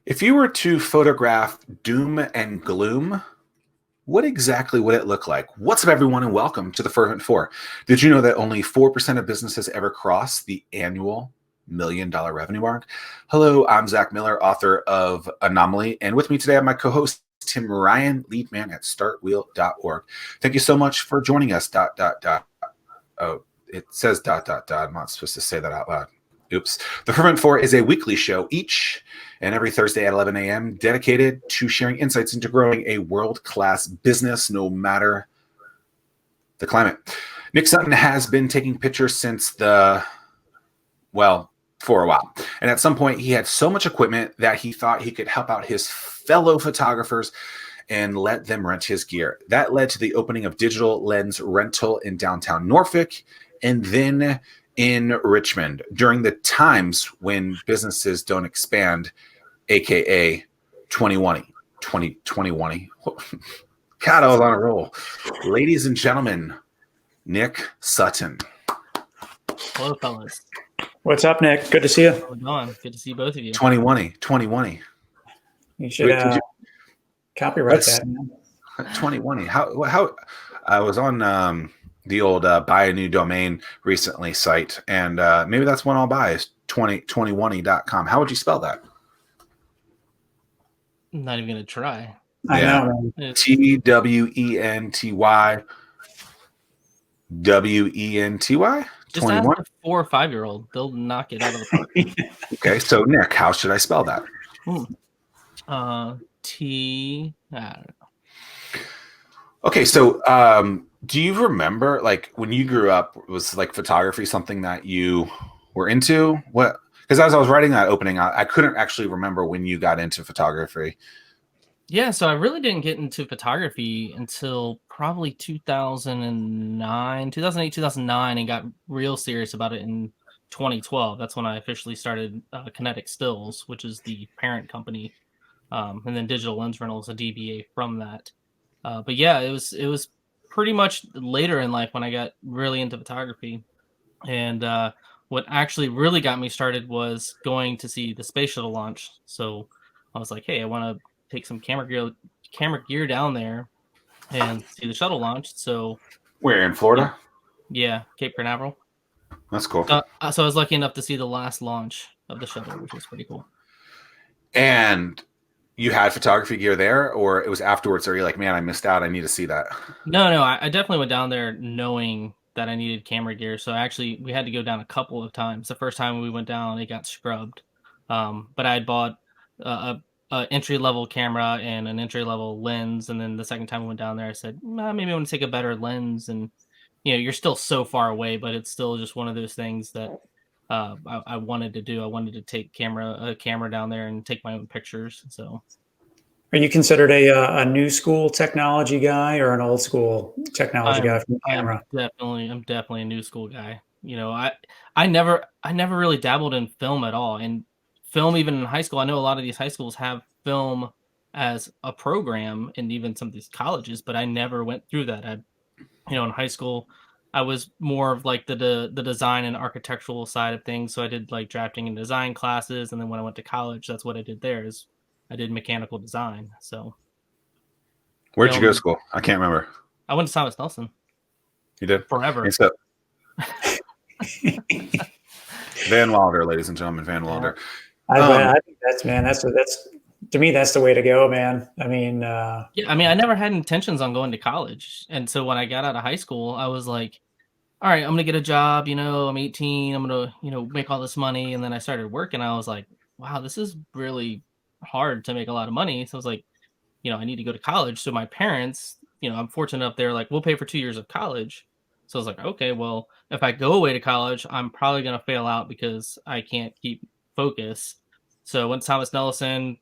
If you were to photograph doom and gloom, what exactly would it look like? What's up, everyone, and welcome to the Fervent Four. Did you know that only 4% of businesses ever cross the annual $1 million revenue mark? Hello, I'm Zack Miller, author of Anomaly, and with me today I have my co-host, Tim Ryan, lead man at startwheel.org. Thank you so much for joining us. Oh, it says ... I'm not supposed to say that out loud. Oops. The Fervent Four is a weekly show each and every Thursday at 11 a.m. dedicated to sharing insights into growing a world-class business no matter the climate. Nick Sutton has been taking pictures since for a while. And at some point, he had so much equipment that he thought he could help out his fellow photographers and let them rent his gear. That led to the opening of Digital Lens Rental in downtown Norfolk and then in Richmond during the times when businesses don't expand, aka 2020. God, I was on a roll. Ladies and gentlemen, Nick Sutton. Hello, fellas. What's up, Nick? Good to see you. How's it going? Good to see both of you. 2020. You should copyright that. 2020. How? I was on the old buy a new domain recently site, and maybe that's one I'll buy is 2020.com. How would you spell that? I'm not even gonna try. I know. TWENTY. WENTY? Just ask a 4 or 5-year-old. They'll knock it out of the park. Okay, so Nick, how should I spell that? I don't know. Okay, so do you remember, like, when you grew up, was like photography something that you were into? What? Because as I was writing that opening, I couldn't actually remember when you got into photography. Yeah, so I really didn't get into photography until probably 2008, 2009, and got real serious about it in 2012. That's when I officially started Kinetic Stills, which is the parent company, and then Digital Lens Rental is a DBA from that. But yeah, it was pretty much later in life when I got really into photography, and what actually really got me started was going to see the space shuttle launch. So I was like, hey, I want to take some camera gear down there and see the shuttle launch. So we're in Florida. Yeah, Cape Canaveral. That's cool. So I was lucky enough to see the last launch of the shuttle, which was pretty cool. And you had photography gear there, or it was afterwards? Or you're like, man, I missed out. I need to see that. No, I definitely went down there knowing that I needed camera gear. So actually, we had to go down a couple of times. The first time we went down, it got scrubbed. But I had bought a entry-level camera and an entry-level lens. And then the second time we went down there, I said, maybe I want to take a better lens. And, you're still so far away, but it's still just one of those things that I wanted to do. I wanted to take a camera down there and take my own pictures. So, are you considered a new school technology guy or an old school technology guy from the camera? I'm definitely a new school guy. I never really dabbled in film at all. And film, even in high school, I know a lot of these high schools have film as a program, and even some of these colleges, but I never went through that. In high school, I was more of like the design and architectural side of things. So I did like drafting and design classes. And then when I went to college, that's what I did there is I did mechanical design. So where'd you go to school? I can't remember. I went to Thomas Nelson. You did? Forever. Van Wilder, ladies and gentlemen, Van Wilder. I think that's to me, that's the way to go, man. I mean, I never had intentions on going to college. And so when I got out of high school, I was like, all right, I'm going to get a job. I'm 18. I'm going to, make all this money. And then I started working. I was like, wow, this is really hard to make a lot of money. So I was like, I need to go to college. So my parents, I'm fortunate enough. They're like, we'll pay for 2 years of college. So I was like, okay, well, if I go away to college, I'm probably going to fail out because I can't keep focus. So I went to Thomas Nelson.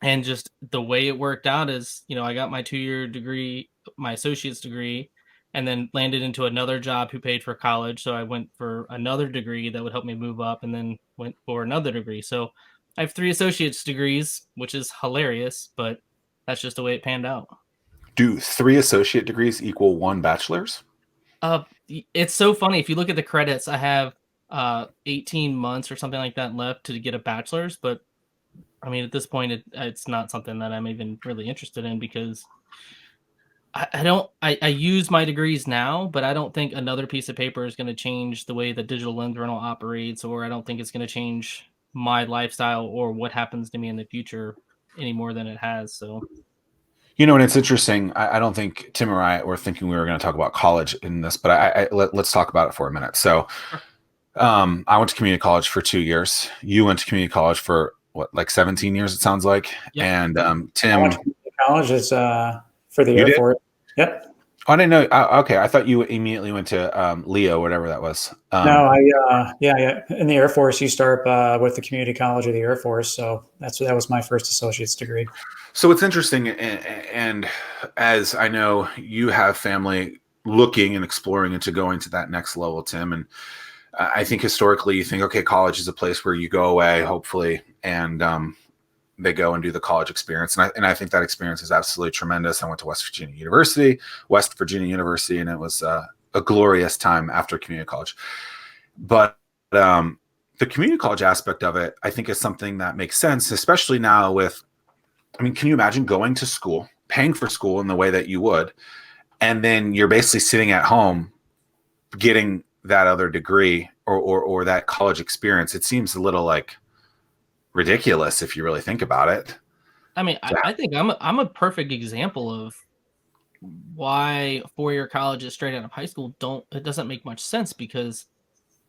And just the way it worked out is, I got my 2-year degree, my associate's degree, and then landed into another job who paid for college. So I went for another degree that would help me move up, and then went for another degree. So I have 3 associate's degrees, which is hilarious, but that's just the way it panned out. Do 3 associate degrees equal 1 bachelor's? It's so funny. If you look at the credits, I have 18 months or something like that left to get a bachelor's, but I mean, at this point, it's not something that I'm even really interested in because I don't. I use my degrees now, but I don't think another piece of paper is going to change the way the digital lens rental operates, or I don't think it's going to change my lifestyle or what happens to me in the future any more than it has. So, And it's interesting. I don't think Tim or I were thinking we were going to talk about college in this, but let's talk about it for a minute. So, I went to community college for 2 years. You went to community college for what, like 17 years? It sounds like. Yep. And Tim, I went to community college is for the You Air did? Force. Yep. I didn't know. Okay, I thought you immediately went to Leo, whatever that was. No, yeah. In the Air Force, you start with the community college of the Air Force. So that was my first associate's degree. So it's interesting, and as I know, you have family looking and exploring into going to that next level, Tim. And I think historically, you think, okay, college is a place where you go away, hopefully, and they go and do the college experience. And I think that experience is absolutely tremendous. I went to West Virginia University, and it was a glorious time after community college. But the community college aspect of it, I think, is something that makes sense, especially now with, I mean, can you imagine going to school, paying for school in the way that you would, and then you're basically sitting at home getting that other degree or that college experience? It seems a little like ridiculous if you really think about it. I mean, I think I'm a perfect example of why 4-year colleges straight out of high school it doesn't make much sense because,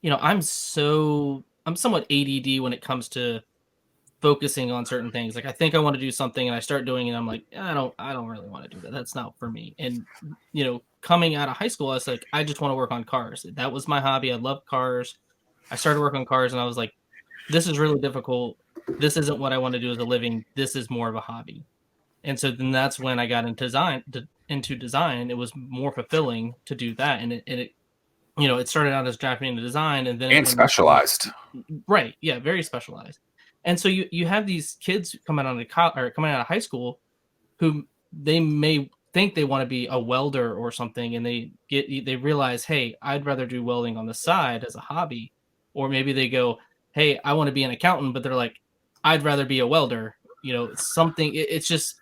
I'm somewhat ADD when it comes to focusing on certain things. Like I think I want to do something and I start doing it. And I'm like, I don't really want to do that. That's not for me. And, coming out of high school, I was like, I just want to work on cars. That was my hobby. I loved cars. I started working on cars and I was like, this is really difficult. This isn't what I want to do as a living. This is more of a hobby. And so then that's when I got into design. It was more fulfilling to do that. And it started out as drafting and design and then specialized. Right. Yeah. Very specialized. And so you have these kids coming out of high school who they may think they want to be a welder or something. And they realize, hey, I'd rather do welding on the side as a hobby. Or maybe they go, hey, I want to be an accountant, but they're like, I'd rather be a welder. It's just,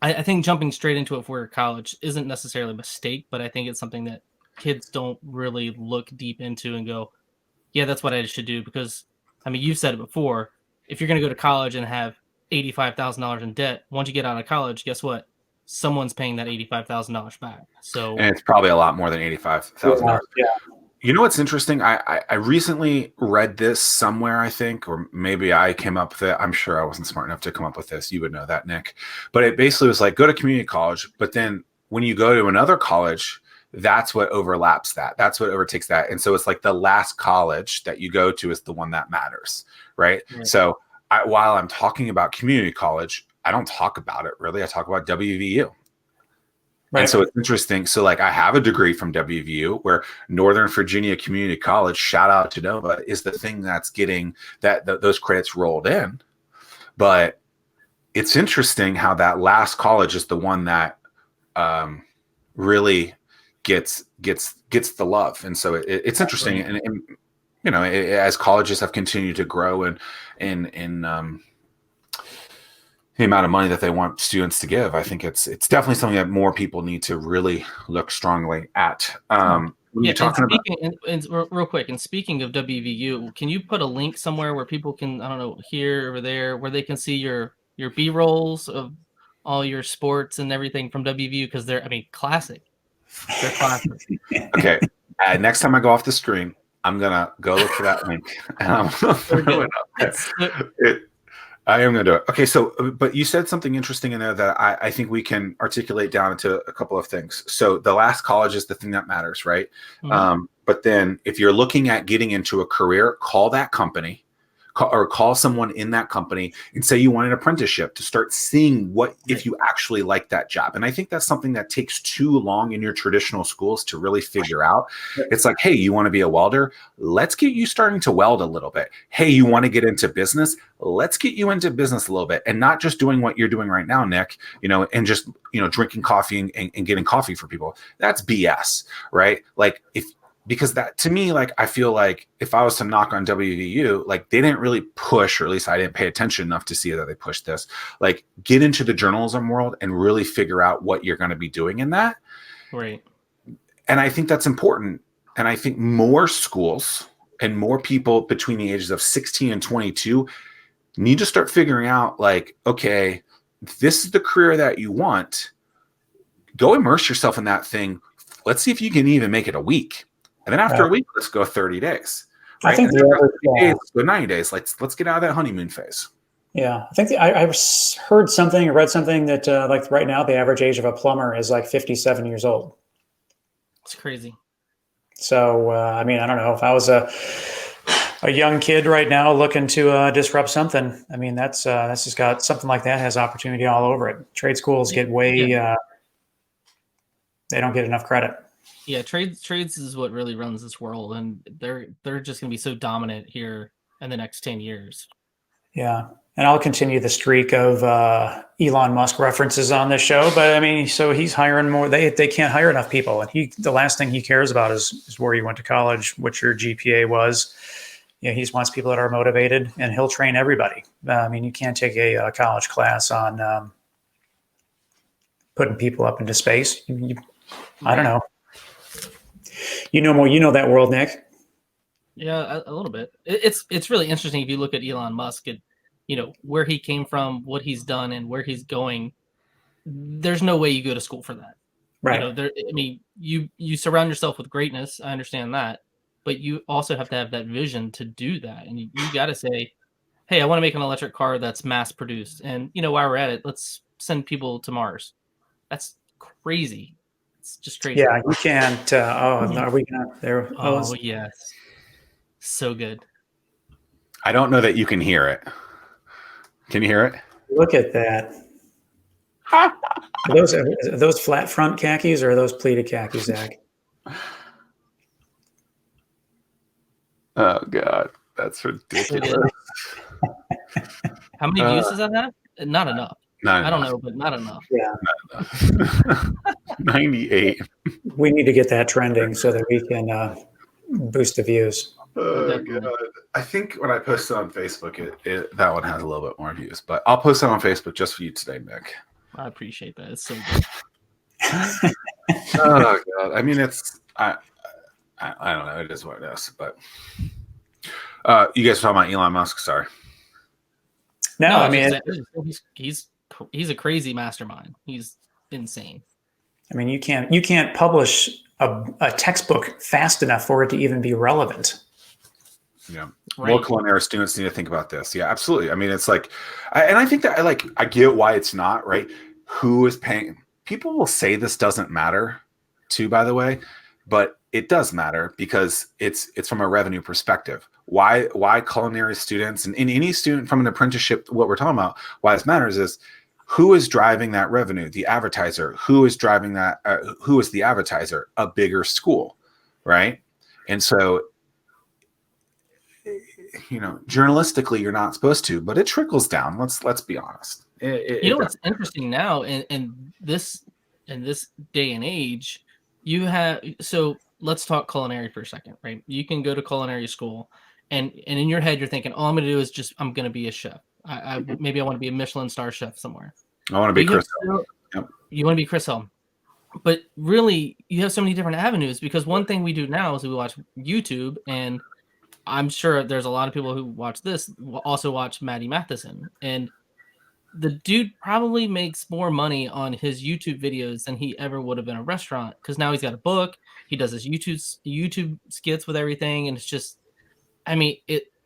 I think jumping straight into it for college isn't necessarily a mistake, but I think it's something that kids don't really look deep into and go, yeah, that's what I should do. Because, I mean, you've said it before, if you're going to go to college and have $85,000 in debt, once you get out of college, guess what? Someone's paying that $85,000 back. So, and it's probably a lot more than $85,000. Yeah. You know what's interesting? I recently read this somewhere, I think, or maybe I came up with it. I'm sure I wasn't smart enough to come up with this. You would know that, Nick. But it basically was like, go to community college, but then when you go to another college, that's what overlaps that. That's what overtakes that. And so it's like the last college that you go to is the one that matters, right? So while I'm talking about community college, I don't talk about it really. I talk about WVU. Right. And so it's interesting. So like I have a degree from WVU where Northern Virginia Community College, shout out to Nova, is the thing that's getting those credits rolled in. But it's interesting how that last college is the one that really gets the love. And so it's interesting. And as colleges have continued to grow in the amount of money that they want students to give, I think it's definitely something that more people need to really look strongly at. When you're talking about real quick, and speaking of WVU, can you put a link somewhere where people can, I don't know, here or there, where they can see your B-rolls of all your sports and everything from WVU? Because they're classic. They're classic. Okay. Next time I go off the screen, I'm gonna go look for that link and I'm gonna throw it up. I am going to do it. Okay, so, but you said something interesting in there that I think we can articulate down into a couple of things. So the last college is the thing that matters, right? Mm-hmm. But then if you're looking at getting into a career, call that company or call someone in that company and say you want an apprenticeship to start seeing if you actually like that job. And I think that's something that takes too long in your traditional schools to really figure out. It's like, hey, you want to be a welder? Let's get you starting to weld a little bit. Hey, you want to get into business? Let's get you into business a little bit, and not just doing what you're doing right now, Nick, and just, drinking coffee and getting coffee for people. That's BS, right? Like because that, to me, like, I feel like if I was to knock on WVU, like, they didn't really push, or at least I didn't pay attention enough to see that they pushed this, like, get into the journalism world and really figure out what you're going to be doing in that. Right. And I think that's important. And I think more schools and more people between the ages of 16 and 22 need to start figuring out, like, okay, this is the career that you want. Go immerse yourself in that thing. Let's see if you can even make it a week. And then after a week, let's go 30 days. Right? I think let's go 90 days. Let's get out of that honeymoon phase. Yeah, I think I heard something or read something that like right now the average age of a plumber is like 57 years old. It's crazy. So I mean, I don't know if I was a young kid right now looking to disrupt something. I mean, that's just got something like that has opportunity all over it. Trade schools get way they don't get enough credit. Yeah, trades is what really runs this world, and they're just going to be so dominant here in the next 10 years. Yeah, and I'll continue the streak of Elon Musk references on this show. But I mean, so he's hiring more. They can't hire enough people, and the last thing he cares about is where you went to college, what your GPA was. You know, he just wants people that are motivated, and he'll train everybody. I mean, you can't take a college class on putting people up into space. I don't know. You know more. You know that world, Nick. Yeah, a little bit. It's really interesting if you look at Elon Musk, where he came from, what he's done, and where he's going. There's no way you go to school for that, right? You surround yourself with greatness. I understand that, but you also have to have that vision to do that, and you got to say, "Hey, I want to make an electric car that's mass produced, and while we're at it, let's send people to Mars." That's crazy. It's just crazy. Yeah, you can't. Are we gonna? There. Oh yes, so good. I don't know that you can hear it. Can you hear it? Look at that. Are those flat front khakis or are those pleated khakis, Zach? Oh God, that's ridiculous. How many views does that have? Not enough. I don't know, but not enough. Yeah. Not enough. 98. We need to get that trending so that we can boost the views. Oh, God. I think when I posted on Facebook, that one has a little bit more views, but I'll post it on Facebook just for you today, Nick. I appreciate that. It's so good. Oh God! I mean, I don't know. It is what it is. But you guys are talking about Elon Musk? Sorry. No, I mean, he's a crazy mastermind. He's insane. I mean, you can't publish a textbook fast enough for it to even be relevant. Yeah. Right. More culinary students need to think about this. Yeah, absolutely. I mean, it's like, I think that I get why it's not right. Who is paying? People will say this doesn't matter, too. By the way, but it does matter because it's from a revenue perspective. Why culinary students and any student from an apprenticeship? What we're talking about, why this matters is who is driving that revenue? The advertiser. Who is driving that? Who is the advertiser? A bigger school, right? And so, journalistically, you're not supposed to, but it trickles down. Let's be honest. What's interesting now in this day and age, you have. So let's talk culinary for a second, right? You can go to culinary school, and in your head, you're thinking, all I'm going to do is I'm going to be a chef. Maybe I want to be a Michelin star chef somewhere. I want to be Chris Hill. Yep. You want to be Chris Hill. But really, you have so many different avenues because one thing we do now is we watch YouTube, and I'm sure there's a lot of people who watch this also watch Maddie Matheson. And the dude probably makes more money on his YouTube videos than he ever would have in a restaurant because now he's got a book. He does his YouTube skits with everything. And it's just,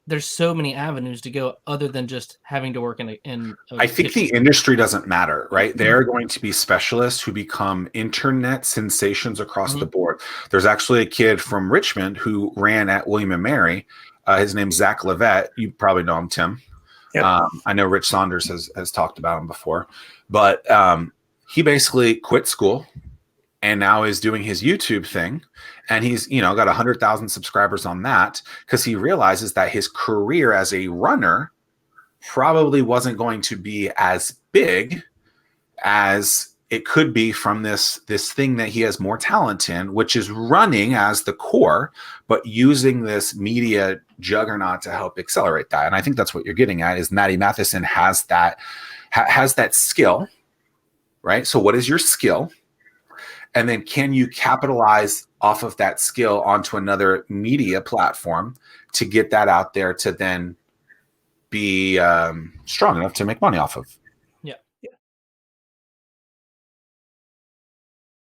there's so many avenues to go other than just having to work in I think the industry doesn't matter, right? There are going to be specialists who become internet sensations across the board. There's actually a kid from Richmond who ran at William & Mary. His name's Zack. You probably know him, Tim. Yep. I know Rich Saunders has talked about him before, but he basically quit school and now is doing his YouTube thing. And he's, got 100,000 subscribers on that because he realizes that his career as a runner probably wasn't going to be as big as it could be from this thing that he has more talent in, which is running as the core, but using this media juggernaut to help accelerate that. And I think that's what you're getting at, is Matty Matheson has that skill, right? So what is your skill? And then can you capitalize off of that skill onto another media platform to get that out there to then be strong enough to make money off of?